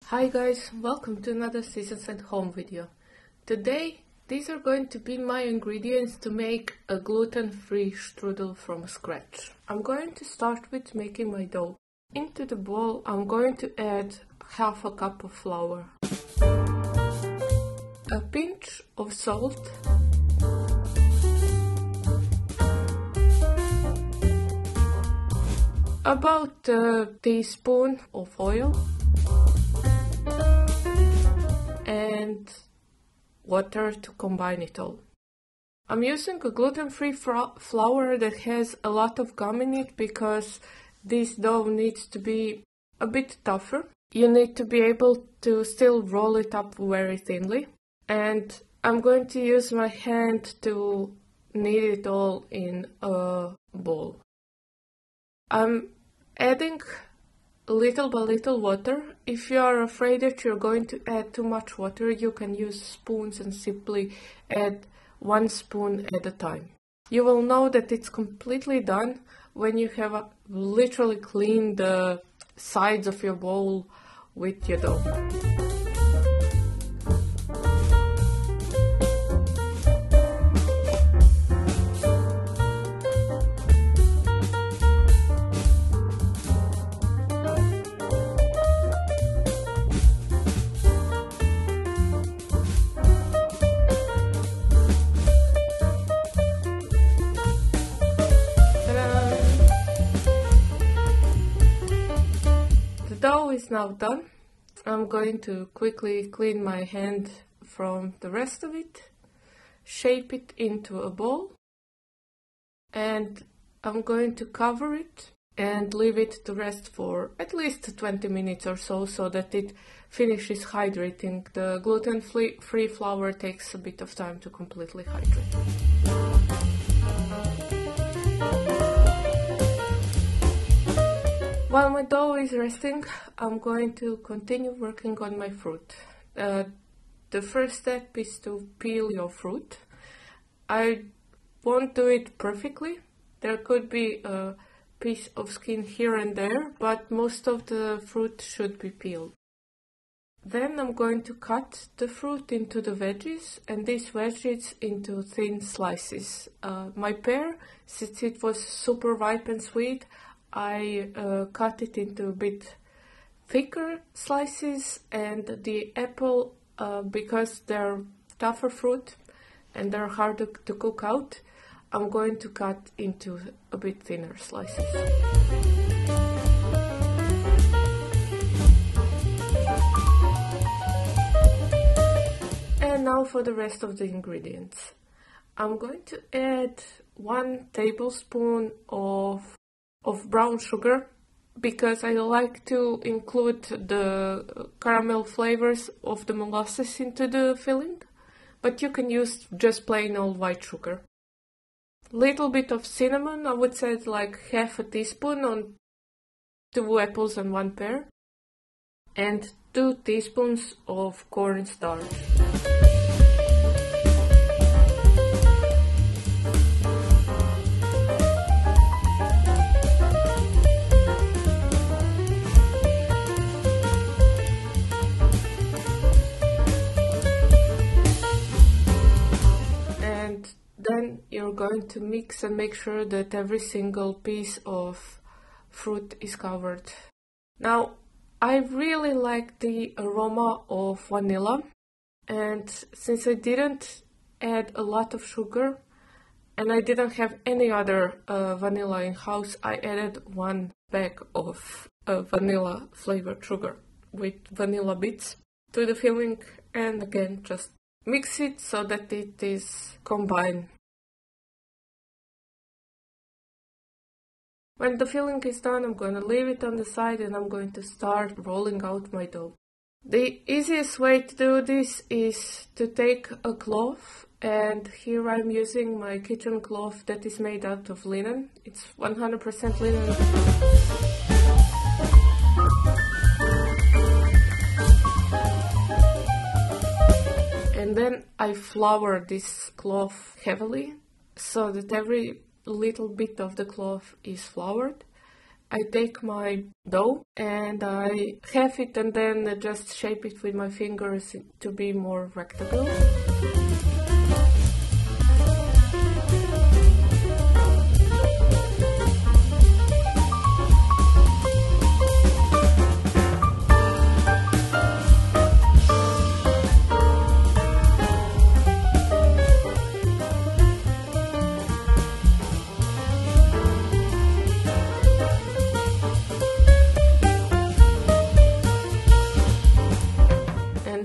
Hi guys, welcome to another Seasons at Home video. Today, these are going to be my ingredients to make a gluten-free strudel from scratch. I'm going to start with making my dough. Into the bowl, I'm going to add half a cup of flour, a pinch of salt, about a teaspoon of oil, and water to combine it all. I'm using a gluten-free flour that has a lot of gum in it because this dough needs to be a bit tougher. You need to be able to still roll it up very thinly. And I'm going to use my hand to knead it all in a bowl. I'm adding little by little water. If you are afraid that you're going to add too much water, you can use spoons and simply add 1 spoon at a time. You will know that it's completely done when you have literally cleaned the sides of your bowl with your dough. The dough is now done. I'm going to quickly clean my hand from the rest of it, shape it into a ball, and I'm going to cover it and leave it to rest for at least 20 minutes or so that it finishes hydrating. The gluten-free flour takes a bit of time to completely hydrate. While my dough is resting, I'm going to continue working on my fruit. The first step is to peel your fruit. I won't do it perfectly. There could be a piece of skin here and there, but most of the fruit should be peeled. Then I'm going to cut the fruit into the veggies, and these veggies into thin slices. My pear, since it was super ripe and sweet, I cut it into a bit thicker slices, and the apple, because they're tougher fruit and they're harder to cook out, I'm going to cut into a bit thinner slices. And now for the rest of the ingredients. I'm going to add 1 tablespoon of brown sugar, because I like to include the caramel flavors of the molasses into the filling, but you can use just plain old white sugar. Little bit of cinnamon, I would say like half a teaspoon on 2 apples and 1 pear, and 2 teaspoons of cornstarch. Then you're going to mix and make sure that every single piece of fruit is covered. Now, I really like the aroma of vanilla, and since I didn't add a lot of sugar and I didn't have any other vanilla in house, I added 1 bag of vanilla flavored sugar with vanilla bits to the filling, and again just mix it so that it is combined. When the filling is done, I'm going to leave it on the side and I'm going to start rolling out my dough. The easiest way to do this is to take a cloth, and here I'm using my kitchen cloth that is made out of linen. It's 100% linen. And then I flour this cloth heavily so that every little bit of the cloth is floured, I take my dough and I half it and then just shape it with my fingers to be more rectangle.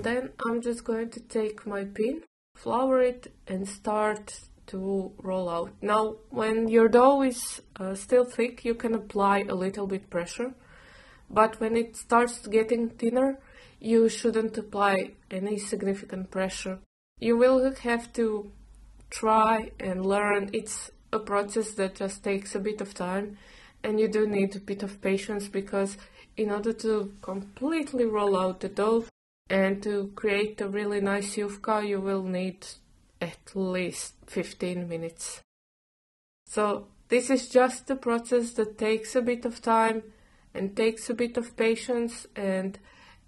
Then I'm just going to take my pin, flour it and start to roll out. Now when your dough is still thick, you can apply a little bit pressure, but when it starts getting thinner, you shouldn't apply any significant pressure. You will have to try and learn. It's a process that just takes a bit of time, and you do need a bit of patience, because in order to completely roll out the dough and to create a really nice yufka, you will need at least 15 minutes. So this is just a process that takes a bit of time and takes a bit of patience, and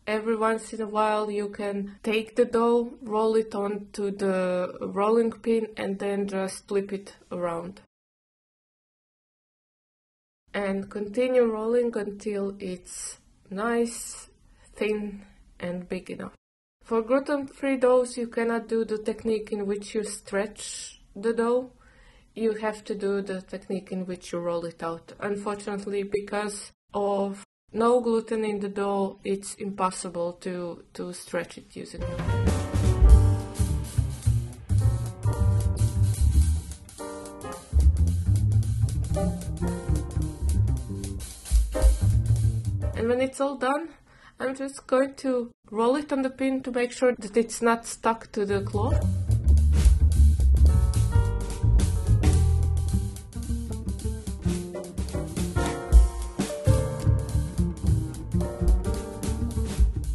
every once in a while you can take the dough, roll it onto the rolling pin and then just flip it around. And continue rolling until it's nice, thin and big enough. For gluten-free doughs, you cannot do the technique in which you stretch the dough. You have to do the technique in which you roll it out. Unfortunately, because of no gluten in the dough, it's impossible to stretch it using it. And when it's all done, I'm just going to roll it on the pin to make sure that it's not stuck to the cloth.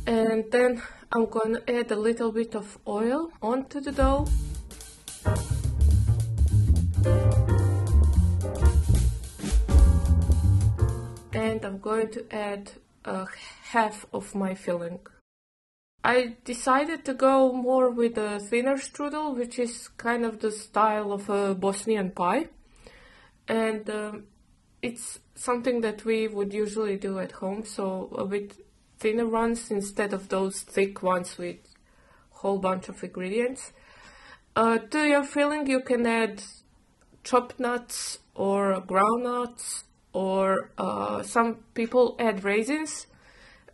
And then I'm going to add a little bit of oil onto the dough. And I'm going to add half of my filling. I decided to go more with a thinner strudel, which is kind of the style of a Bosnian pie. And it's something that we would usually do at home, so a bit thinner ones instead of those thick ones with a whole bunch of ingredients. To your filling you can add chopped nuts or ground nuts, or some people add raisins,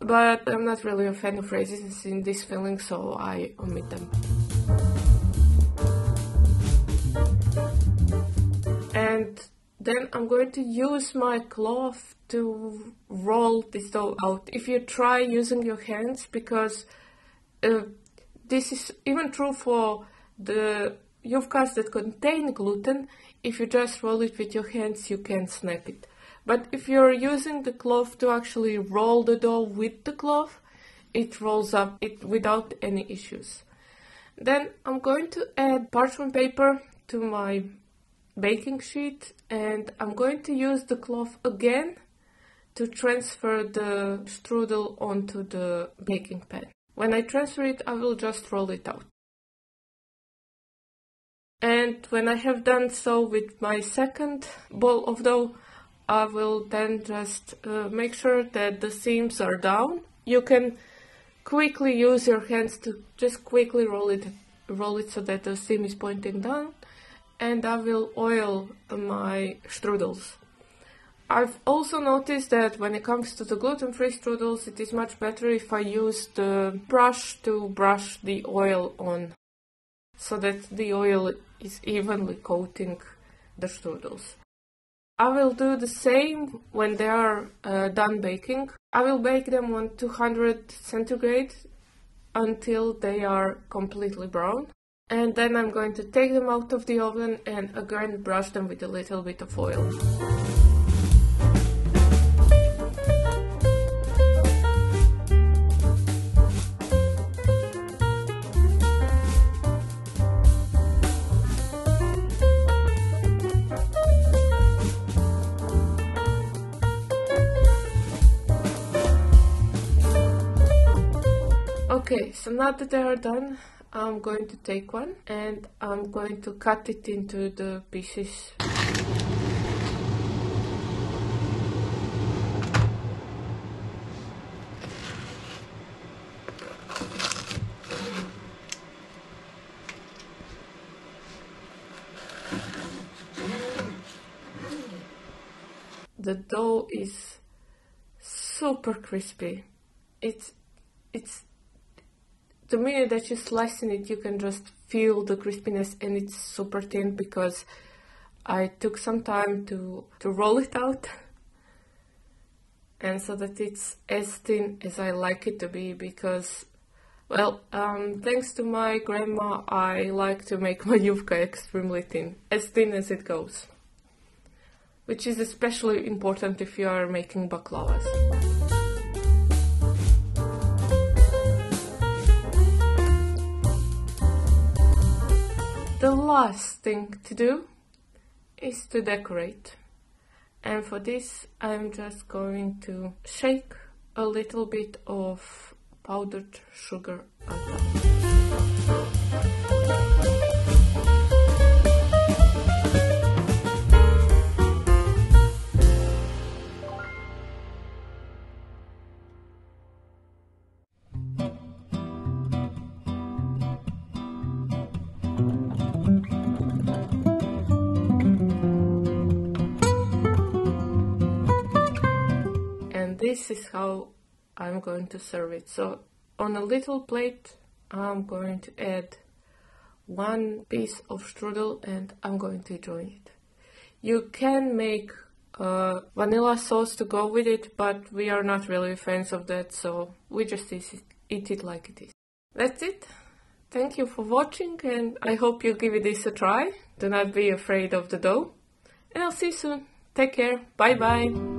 but I'm not really a fan of raisins in this filling, so I omit them. And then I'm going to use my cloth to roll this dough out. If you try using your hands, because this is even true for the yufkas that contain gluten, if you just roll it with your hands, you can snap it. But if you're using the cloth to actually roll the dough with the cloth, it rolls up without any issues. Then I'm going to add parchment paper to my baking sheet, and I'm going to use the cloth again to transfer the strudel onto the baking pan. When I transfer it, I will just roll it out. And when I have done so with my second ball of dough, I will then just make sure that the seams are down. You can quickly use your hands to just quickly roll it so that the seam is pointing down. And I will oil my strudels. I've also noticed that when it comes to the gluten-free strudels, it is much better if I use the brush to brush the oil on, so that the oil is evenly coating the strudels. I will do the same when they are done baking. I will bake them on 200 centigrade until they are completely brown. And then I'm going to take them out of the oven and again brush them with a little bit of oil. Okay, so now that they are done, I'm going to take one and I'm going to cut it into the pieces. The dough is super crispy. It's the minute that you're slicing it, you can just feel the crispiness, and it's super thin because I took some time to roll it out, and so that it's as thin as I like it to be, because, well, thanks to my grandma, I like to make my yufka extremely thin as it goes, which is especially important if you are making baklavas. The last thing to do is to decorate, and for this I'm just going to shake a little bit of powdered sugar on top. This is how I'm going to serve it. So on a little plate, I'm going to add one piece of strudel and I'm going to join it. You can make vanilla sauce to go with it, but we are not really fans of that, so we just eat it like it is. That's it. Thank you for watching, and I hope you give this a try. Do not be afraid of the dough, and I'll see you soon. Take care. Bye bye.